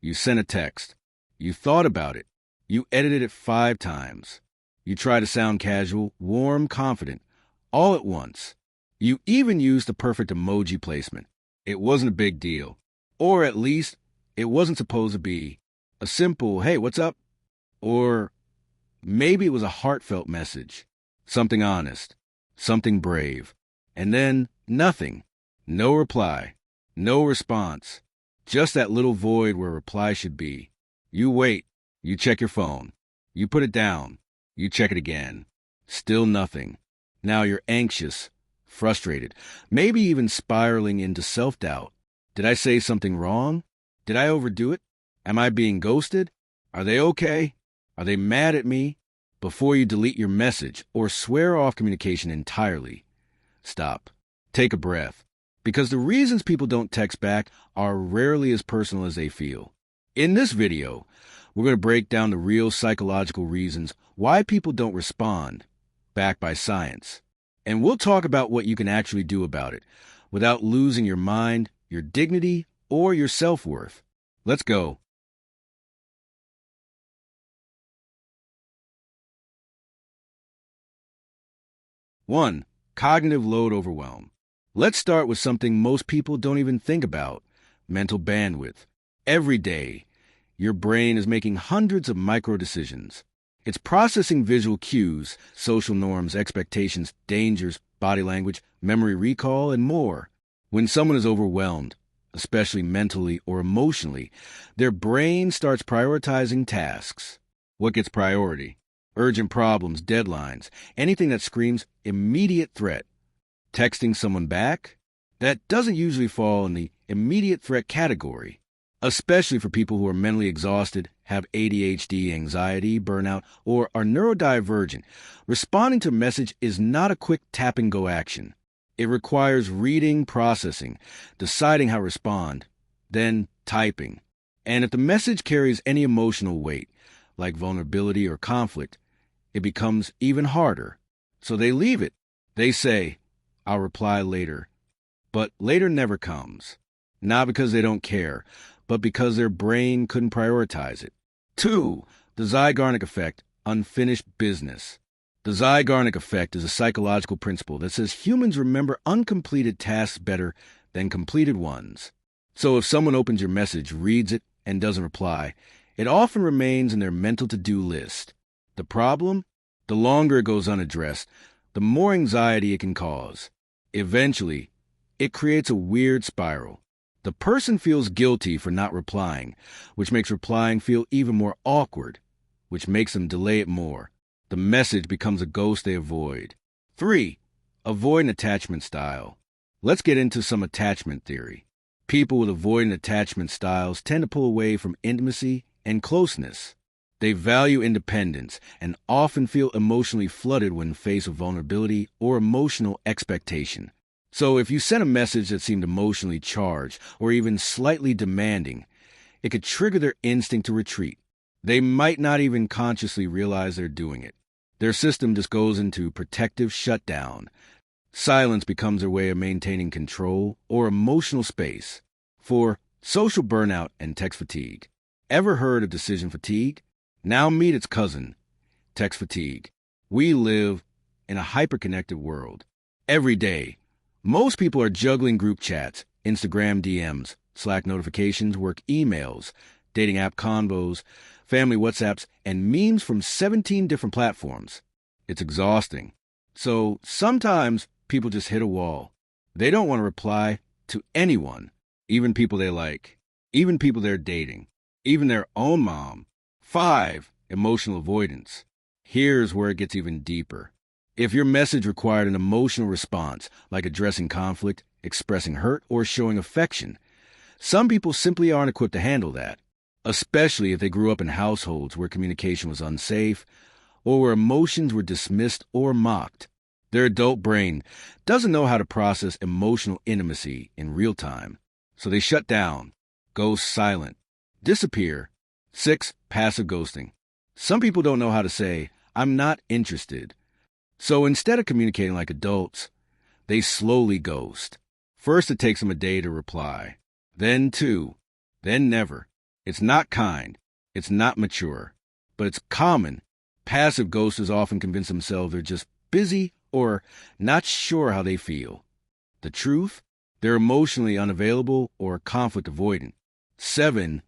You sent a text. You thought about it. You edited it 5 times. You try to sound casual, warm, confident, all at once. You even used the perfect emoji placement. It wasn't a big deal. Or at least, it wasn't supposed to be a simple, hey, what's up? Or maybe it was a heartfelt message, something honest, something brave. And then nothing. No reply. No response. Just that little void where reply should be. You wait. You check your phone. You put it down. You check it again. Still nothing. Now you're anxious, frustrated, maybe even spiraling into self-doubt. Did I say something wrong? Did I overdo it? Am I being ghosted? Are they okay? Are they mad at me? Before you delete your message or swear off communication entirely, stop. Take a breath. Because the reasons people don't text back are rarely as personal as they feel. In this video, we're going to break down the real psychological reasons why people don't respond, backed by science. And we'll talk about what you can actually do about it without losing your mind, your dignity, or your self-worth. Let's go. 1. Cognitive load overwhelm. Let's start with something most people don't even think about, mental bandwidth. Every day, your brain is making hundreds of micro-decisions. It's processing visual cues, social norms, expectations, dangers, body language, memory recall, and more. When someone is overwhelmed, especially mentally or emotionally, their brain starts prioritizing tasks. What gets priority? Urgent problems, deadlines, anything that screams immediate threat. Texting someone back? That doesn't usually fall in the immediate threat category, especially for people who are mentally exhausted, have ADHD, anxiety, burnout, or are neurodivergent. Responding to a message is not a quick tap-and-go action. It requires reading, processing, deciding how to respond, then typing. And if the message carries any emotional weight, like vulnerability or conflict, it becomes even harder. So they leave it. They say, I'll reply later. But later never comes. Not because they don't care, but because their brain couldn't prioritize it. 2. The Zeigarnik Effect, unfinished business. The Zeigarnik Effect is a psychological principle that says humans remember uncompleted tasks better than completed ones. So if someone opens your message, reads it, and doesn't reply, it often remains in their mental to-do list. The problem? The longer it goes unaddressed, the more anxiety it can cause. Eventually, it creates a weird spiral. The person feels guilty for not replying, which makes replying feel even more awkward, which makes them delay it more. The message becomes a ghost they avoid. 3. Avoidant attachment style. Let's get into some attachment theory. People with avoidant attachment styles tend to pull away from intimacy and closeness. They value independence and often feel emotionally flooded when faced with vulnerability or emotional expectation. So if you send a message that seemed emotionally charged or even slightly demanding, it could trigger their instinct to retreat. They might not even consciously realize they're doing it. Their system just goes into protective shutdown. Silence becomes their way of maintaining control or emotional space. 4. Social burnout and text fatigue. Ever heard of decision fatigue? Now meet its cousin, text fatigue. We live in a hyper-connected world. Every day, most people are juggling group chats, Instagram DMs, Slack notifications, work emails, dating app convos, family WhatsApps, and memes from 17 different platforms. It's exhausting. So sometimes people just hit a wall. They don't want to reply to anyone, even people they like, even people they're dating, even their own mom. 5. Emotional avoidance. Here's where it gets even deeper. If your message required an emotional response, like addressing conflict, expressing hurt, or showing affection, some people simply aren't equipped to handle that, especially if they grew up in households where communication was unsafe or where emotions were dismissed or mocked. Their adult brain doesn't know how to process emotional intimacy in real time, so they shut down, go silent, disappear. 6. Passive ghosting. Some people don't know how to say, I'm not interested. So instead of communicating like adults, they slowly ghost. First, it takes them a day to reply, then 2, then never. It's not kind. It's not mature. But it's common. Passive ghosters often convince themselves they're just busy or not sure how they feel. The truth? They're emotionally unavailable or conflict avoidant. 7,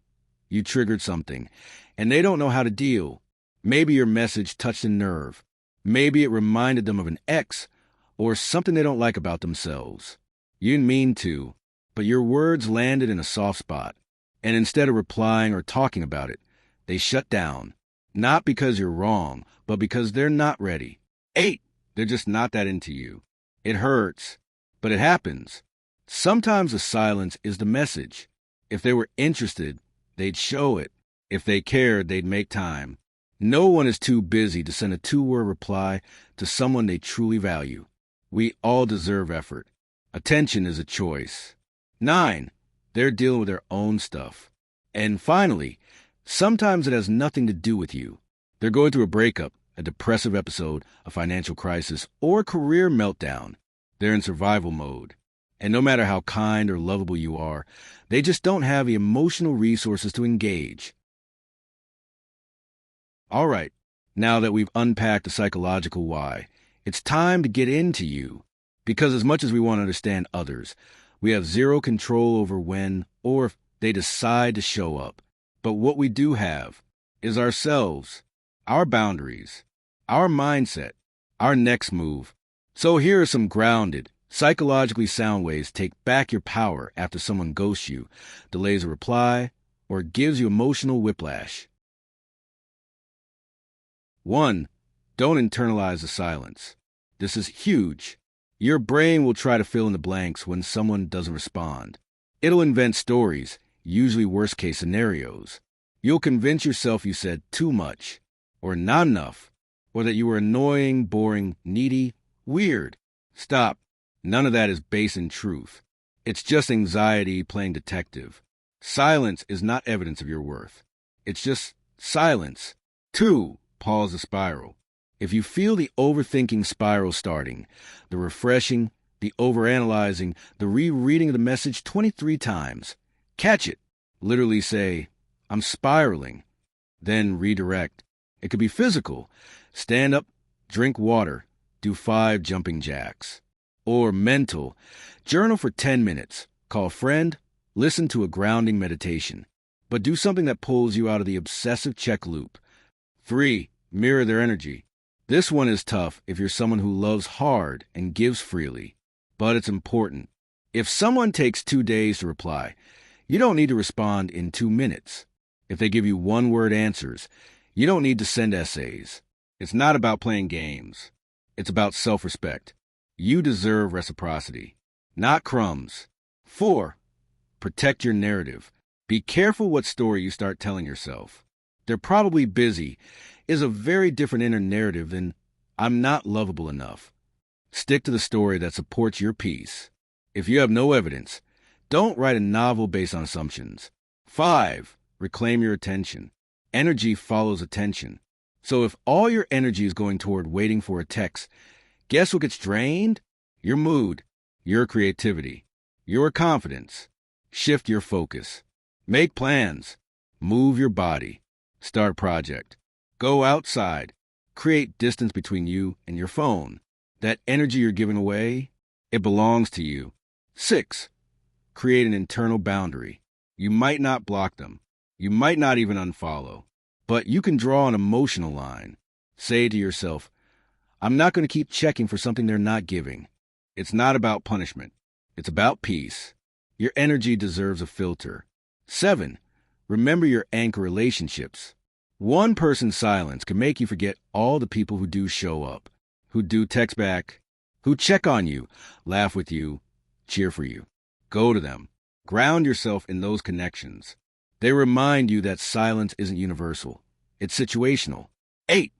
you triggered something, and they don't know how to deal. Maybe your message touched a nerve. Maybe it reminded them of an ex or something they don't like about themselves. You didn't mean to, but your words landed in a soft spot. And instead of replying or talking about it, they shut down. Not because you're wrong, but because they're not ready. 8, they're just not that into you. It hurts, but it happens. Sometimes the silence is the message. If they were interested, they'd show it. If they cared, they'd make time. No one is too busy to send a 2-word reply to someone they truly value. We all deserve effort. Attention is a choice. 9, they're dealing with their own stuff. And finally, sometimes it has nothing to do with you. They're going through a breakup, a depressive episode, a financial crisis, or a career meltdown. They're in survival mode. And no matter how kind or lovable you are, they just don't have the emotional resources to engage. All right, now that we've unpacked the psychological why, it's time to get into you. Because as much as we want to understand others, we have zero control over when or if they decide to show up. But what we do have is ourselves, our boundaries, our mindset, our next move. So here are some grounded, psychologically sound ways to take back your power after someone ghosts you, delays a reply, or gives you emotional whiplash. 1, don't internalize the silence. This is huge. Your brain will try to fill in the blanks when someone doesn't respond. It'll invent stories, usually worst-case scenarios. You'll convince yourself you said too much, or not enough, or that you were annoying, boring, needy, weird. Stop. None of that is based in truth. It's just anxiety playing detective. Silence is not evidence of your worth. It's just silence. 2, pause the spiral. If you feel the overthinking spiral starting, the refreshing, the overanalyzing, the rereading of the message 23 times, catch it. Literally say, I'm spiraling. Then redirect. It could be physical. Stand up, drink water, do 5 jumping jacks. Or mental. Journal for 10 minutes. Call a friend. Listen to a grounding meditation. But do something that pulls you out of the obsessive check loop. 3, mirror their energy. This one is tough if you're someone who loves hard and gives freely. But it's important. If someone takes 2 days to reply, you don't need to respond in 2 minutes. If they give you 1-word answers, you don't need to send essays. It's not about playing games. It's about self-respect. You deserve reciprocity, not crumbs. 4, protect your narrative. Be careful what story you start telling yourself. They're probably busy is a very different inner narrative than I'm not lovable enough. Stick to the story that supports your piece. If you have no evidence, don't write a novel based on assumptions. 5, reclaim your attention. Energy follows attention. So if all your energy is going toward waiting for a text, guess what gets drained? Your mood, your creativity, your confidence. Shift your focus. Make plans. Move your body. Start a project. Go outside. Create distance between you and your phone. That energy you're giving away, it belongs to you. 6, create an internal boundary. You might not block them. You might not even unfollow. But you can draw an emotional line. Say to yourself, I'm not going to keep checking for something they're not giving. It's not about punishment. It's about peace. Your energy deserves a filter. 7, remember your anchor relationships. One person's silence can make you forget all the people who do show up, who do text back, who check on you, laugh with you, cheer for you. Go to them. Ground yourself in those connections. They remind you that silence isn't universal. It's situational. 8,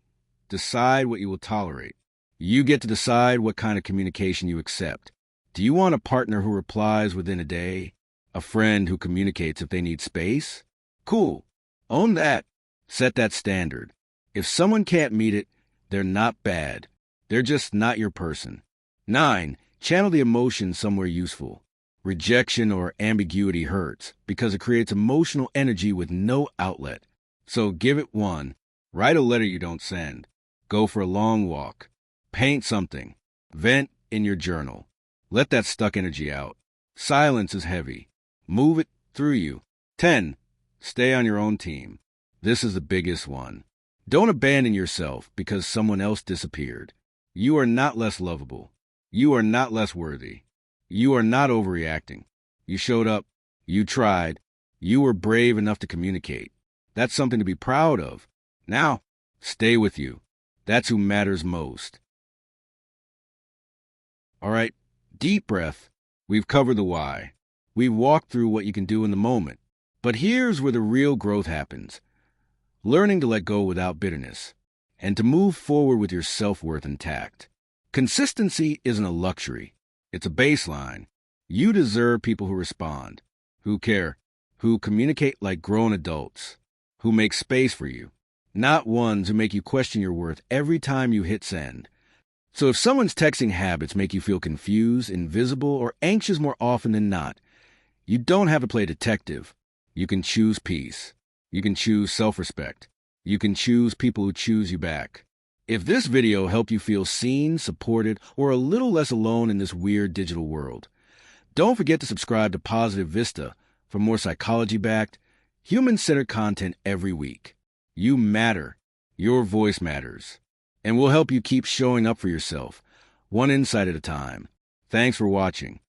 decide what you will tolerate. You get to decide what kind of communication you accept. Do you want a partner who replies within a day? A friend who communicates if they need space? Cool. Own that. Set that standard. If someone can't meet it, they're not bad. They're just not your person. 9, channel the emotion somewhere useful. Rejection or ambiguity hurts because it creates emotional energy with no outlet. So give it one. Write a letter you don't send. Go for a long walk. Paint something. Vent in your journal. Let that stuck energy out. Silence is heavy. Move it through you. 10. Stay on your own team. This is the biggest one. Don't abandon yourself because someone else disappeared. You are not less lovable. You are not less worthy. You are not overreacting. You showed up. You tried. You were brave enough to communicate. That's something to be proud of. Now, stay with you. That's who matters most. All right, deep breath. We've covered the why. We've walked through what you can do in the moment. But here's where the real growth happens. Learning to let go without bitterness, and to move forward with your self-worth intact. Consistency isn't a luxury. It's a baseline. You deserve people who respond, who care, who communicate like grown adults, who make space for you, not ones who make you question your worth every time you hit send. So if someone's texting habits make you feel confused, invisible, or anxious more often than not, you don't have to play detective. You can choose peace. You can choose self-respect. You can choose people who choose you back. If this video helped you feel seen, supported, or a little less alone in this weird digital world, don't forget to subscribe to Positive Vista for more psychology-backed, human-centered content every week. You matter. Your voice matters. And we'll help you keep showing up for yourself, one insight at a time. Thanks for watching.